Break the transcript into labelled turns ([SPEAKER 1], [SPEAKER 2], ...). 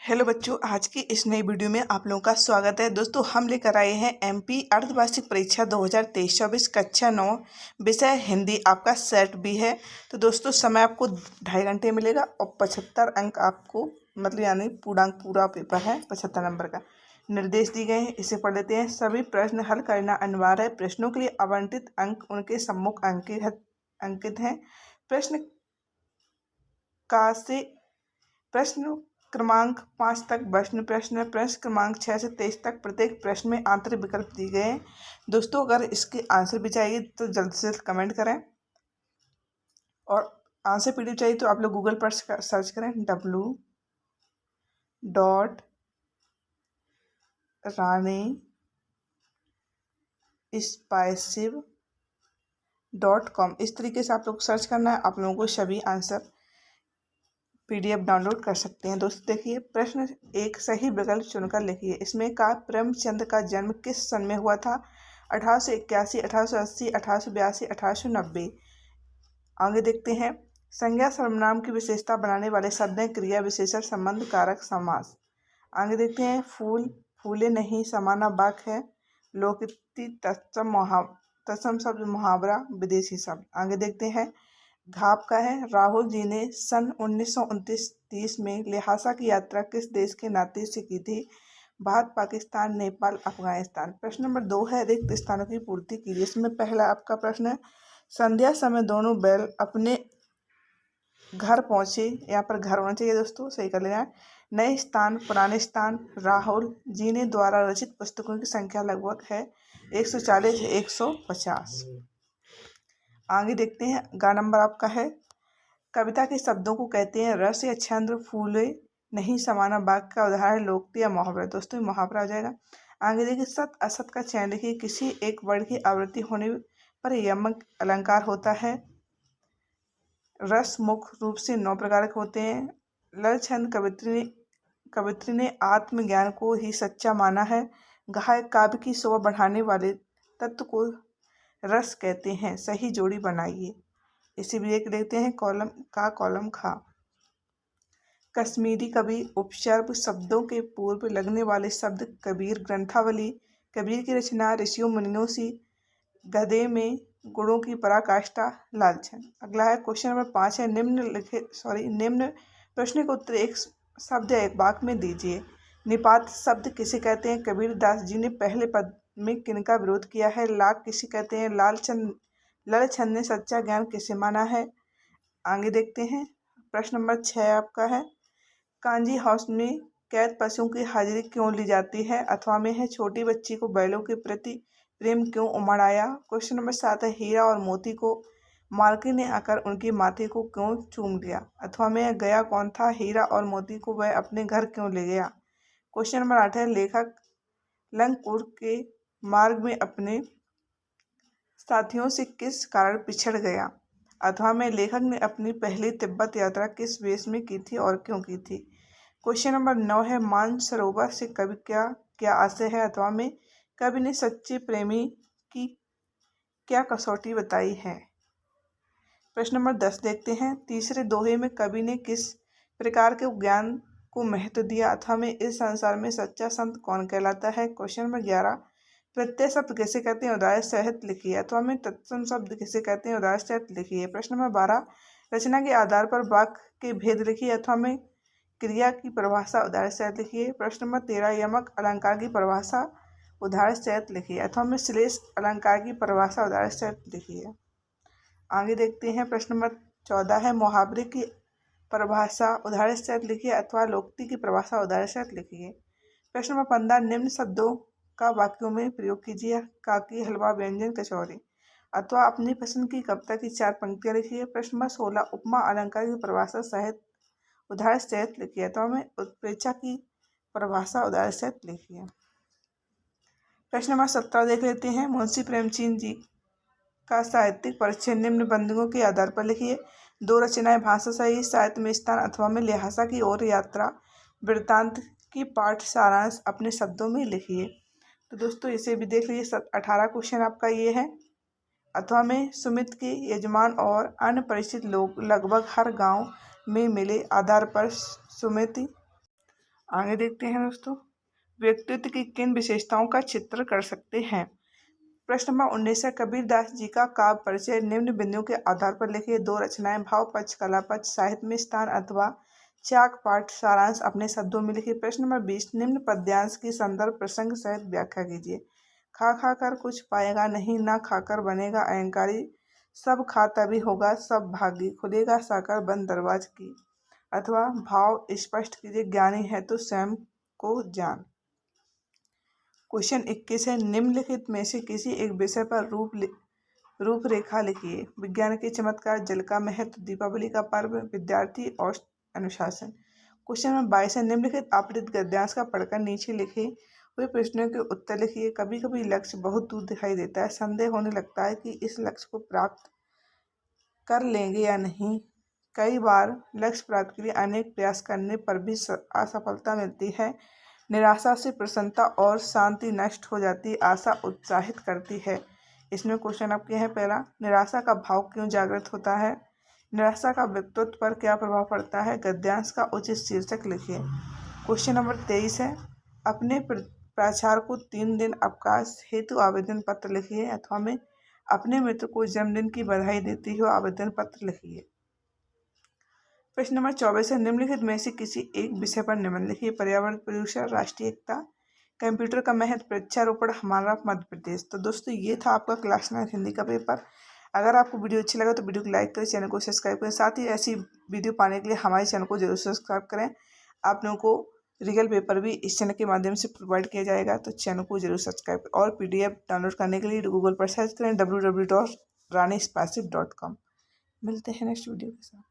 [SPEAKER 1] Hello बच्चों, आज की इस नई वीडियो में आप लोगों का स्वागत है। दोस्तों, हम लेकर आए हैं एमपी अर्धवार्षिक परीक्षा 2023-24 कक्षा 9 विषय हिंदी। आपका सेट भी है। तो दोस्तों, समय आपको 2.5 घंटे मिलेगा और 75 अंक आपको यानी पूरा पेपर है 75 नंबर का। निर्देश दिए गए हैं, इसे पढ़ लेते हैं। सभी प्रश्न हल करना अनिवार्य है। प्रश्नों के लिए आवंटित अंक उनके सम्मुख अंकित हैं। प्रश्न क्रमांक 5 तक प्रश्न क्रमांक 6 से 23 तक प्रत्येक प्रश्न में आंतरिक विकल्प दिए गए हैं। दोस्तों, अगर इसके आंसर भी चाहिए तो जल्द से जल्द कमेंट करें, और आंसर पीडीएफ चाहिए तो आप लोग गूगल पर सर्च करें www.ranispicev.com। इस तरीके से आप लोग सर्च करना है, आप लोगों को सभी आंसर पीडीएफ डाउनलोड कर सकते हैं। दोस्तों देखिए, प्रश्न 1, सही विकल्प चुनकर लिखिए। इसमें का प्रेमचंद का जन्म किस सन में हुआ था? 1881, 1880, 1882, 1890। आगे देखते हैं। संज्ञा सर्वनाम की विशेषता बनाने वाले शब्द हैं क्रिया विशेषण संबंध कारक समास। आगे देखते हैं। फूल फूले नहीं समाना वाक्य है। लोकोक्ति तत्सम शब्द मुहावरा विदेशी शब्द। आगे देखते हैं। घाव का है। राहुल जी ने सन 1929-30 में ल्हासा की यात्रा किस देश के नाते से की थी? भारत, पाकिस्तान, नेपाल, अफगानिस्तान। प्रश्न नंबर 2 है, रिक्त स्थानों की पूर्ति कीजिए। इसमें पहला आपका प्रश्न है, संध्या समय दोनों बैल अपने घर पहुंचे। यहाँ पर घर होना चाहिए दोस्तों, सही कर लेना है। नए स्थान, पुराने स्थान। राहुल जी ने द्वारा रचित पुस्तकों की संख्या लगभग है 140 150। आगे देखते हैं। गा नंबर आपका है, कविता के शब्दों को कहते हैं रस या छंद। फूले नहीं समाना वाक्य का उदाहरण लोकोक्ति या मुहावरा। दोस्तों, मुहावरा हो जाएगा। आगे देखिए, सत असत का चयन लिखिए। किसी एक वर्ड की आवृत्ति होने पर यमक अलंकार होता है। रस मुख्य रूप से 9 प्रकार के होते हैं। लल छंद कवित्री ने आत्मज्ञान को ही सच्चा माना है। गाय काव्य की शोभा बढ़ाने वाले तत्व को रस कहते हैं। सही जोड़ी बनाइए। इसी भी एक देखते हैं। कॉलम खा। कश्मीरी कवि उपसर्ग शब्दों के पूर्व लगने वाले शब्द कबीर। ग्रंथावली। कबीर की रचना ऋषियों मुनियों सी। गधे में गुणों की पराकाष्ठा। लालछन। अगला है क्वेश्चन नंबर 5 है, निम्न प्रश्न का उत्तर एक शब्द या एक वाक्य में दीजिए। निपात शब्द किसे कहते हैं? कबीर दास जी ने पहले पद में किनका विरोध किया है? लाख किसे कहते हैं? ललछंद ने सच्चा ज्ञान किसे माना है? आगे देखते हैं। प्रश्न नंबर 6 आपका है, कांजी हाउस में कैद पशुओं की हाजिरी क्यों ली जाती है? अथवा में है, छोटी बच्ची को बैलों के प्रति प्रेम क्यों उमड़ आया? क्वेश्चन नंबर 7 है, हीरा और मोती को मालकिन ने आकर उनके माथे को क्यों चूम लिया? अथवा में गया कौन था? हीरा और मोती को वह अपने घर क्यों ले गया? क्वेश्चन नंबर 8 है, लेखक लंगपुर के मार्ग में अपने साथियों से किस कारण पिछड़ गया? अथवा में लेखक ने अपनी पहली तिब्बत यात्रा किस वेश में की थी और क्यों की थी? क्वेश्चन नंबर 9 है, मानसरोवर से कवि क्या आशय है? अथवा में कवि ने सच्चे प्रेमी की क्या कसौटी बताई है? प्रश्न नंबर 10 देखते हैं। तीसरे दोहे में कवि ने किस प्रकार के ज्ञान को महत्व दिया? अथवा में इस संसार में सच्चा संत कौन कहलाता है? क्वेश्चन नंबर 11, प्रत्यय शब्द किसे कहते हैं? उदाहरण सहित लिखिए। अथवा में तत्सम शब्द किसे कहते हैं? उदाहरण सहित लिखिए। प्रश्न नंबर 12, रचना के आधार पर वाक्य के भेद लिखिए। अथवा में क्रिया की परिभाषा उदाहरण सहित लिखिए। प्रश्न नंबर 13, यमक अलंकार की परिभाषा उदाहरण सहित लिखिए। अथवा में श्लेष अलंकार की परिभाषा उदाहरण सहित लिखिए। आगे देखते हैं। प्रश्न नंबर 14 है, मुहावरे की परिभाषा उदाहरण सहित लिखिए। अथवा लोकोक्ति की परिभाषा उदाहरण सहित लिखिए। प्रश्न नंबर 15, निम्न शब्दों का वाक्यों में प्रयोग कीजिए। काकी, हलवा, व्यंजन, कचौरी। अथवा अपनी पसंद की कविता की 4 पंक्तियां लिखिए। प्रश्न नंबर 16, उपमा अलंकार की परिभाषा सहित उदाहरण सहित लिखिए। अथवा में उत्प्रेक्षा की परिभाषा उदाहरण सहित लिखिए। प्रश्न नंबर 17 देख लेते हैं। मुंशी प्रेमचंद जी का साहित्यिक परिचय निम्न बंधुओं के आधार पर लिखिए। 2 रचनाएं, भाषा सही, साहित्य में स्थान। अथवा में ल्हासा की ओर यात्रा वृत्तांत की पाठ सारांश अपने शब्दों में लिखिए। तो दोस्तों, इसे भी देख लीजिए। 18 क्वेश्चन आपका ये है। अथवा में सुमित के यजमान और अन्य परिचित लोग लगभग हर गांव में मिले। आधार पर सुमित आगे देखते हैं दोस्तों, व्यक्तित्व की किन विशेषताओं का चित्र कर सकते हैं। प्रश्न नंबर 19 है, कबीरदास जी का काव्य परिचय निम्न बिंदुओं के आधार पर लिखिए। 2 रचनाएं, भाव पक्ष, कला पक्ष, साहित्य में स्थान अथवा चाक पाठ, सारांश अपने शब्दों में लिखिए। प्रश्न नंबर 20, निम्न पद्यांश की संदर्भ प्रसंग सहित व्याख्या कीजिए। खा खा कर कुछ पाएगा नहीं, ना खाकर बनेगा अहंकारी, सब खा तभी होगा सब भागी, खुलेगा साकर बंद दरवाज की। अथवा भाव स्पष्ट कीजिए, ज्ञानी है तो स्वयं को जान। क्वेश्चन 21 है, निम्नलिखित में से किसी एक विषय पर रूपरेखा लिखिए। विज्ञान के चमत्कार, जल का महत्व, दीपावली का पर्व, विद्यार्थी और अनुशासन। क्वेश्चन नंबर 22 है, निम्नलिखित आपतित गद्यांश का पढ़कर नीचे लिखे हुए प्रश्नों के उत्तर लिखिए। कभी कभी लक्ष्य बहुत दूर दिखाई देता है, संदेह होने लगता है कि इस लक्ष्य को प्राप्त कर लेंगे या नहीं। कई बार लक्ष्य प्राप्ति के लिए अनेक प्रयास करने पर भी असफलता मिलती है। निराशा से प्रसन्नता और शांति नष्ट हो जाती, आशा उत्साहित करती है। इसमें क्वेश्चन आपके हैं, पहला, निराशा का भाव क्यों जागृत होता है। निराशा का व्यक्तित्व पर क्या प्रभाव पड़ता है। गद्यांश का उचित शीर्षक लिखिए। क्वेश्चन नंबर 23 है, अपने प्राचार्य को 3 दिन अवकाश हेतु आवेदन पत्र लिखिए। अथवा में अपने मित्र को जन्मदिन की बधाई देते हुए आवेदन पत्र लिखिए। प्रश्न नंबर 24 है, निम्नलिखित में से किसी एक विषय पर निबंध लिखिए। पर्यावरण प्रदूषण, राष्ट्रीय एकता, कंप्यूटर का महत्व, वृक्षारोपण, हमारा मध्य प्रदेश। तो दोस्तों ये था आपका क्लास 9 हिंदी का पेपर। अगर आपको वीडियो अच्छी लगा तो वीडियो को लाइक करें, चैनल को सब्सक्राइब करें। साथ ही ऐसी वीडियो पाने के लिए हमारे चैनल को जरूर सब्सक्राइब करें। आप लोगों को रियल पेपर भी इस चैनल के माध्यम से प्रोवाइड किया जाएगा, तो चैनल को जरूर सब्सक्राइब करें। और PDF डाउनलोड करने के लिए गूगल पर सर्च करें www.ranispasif.com। मिलते हैं नेक्स्ट वीडियो के साथ।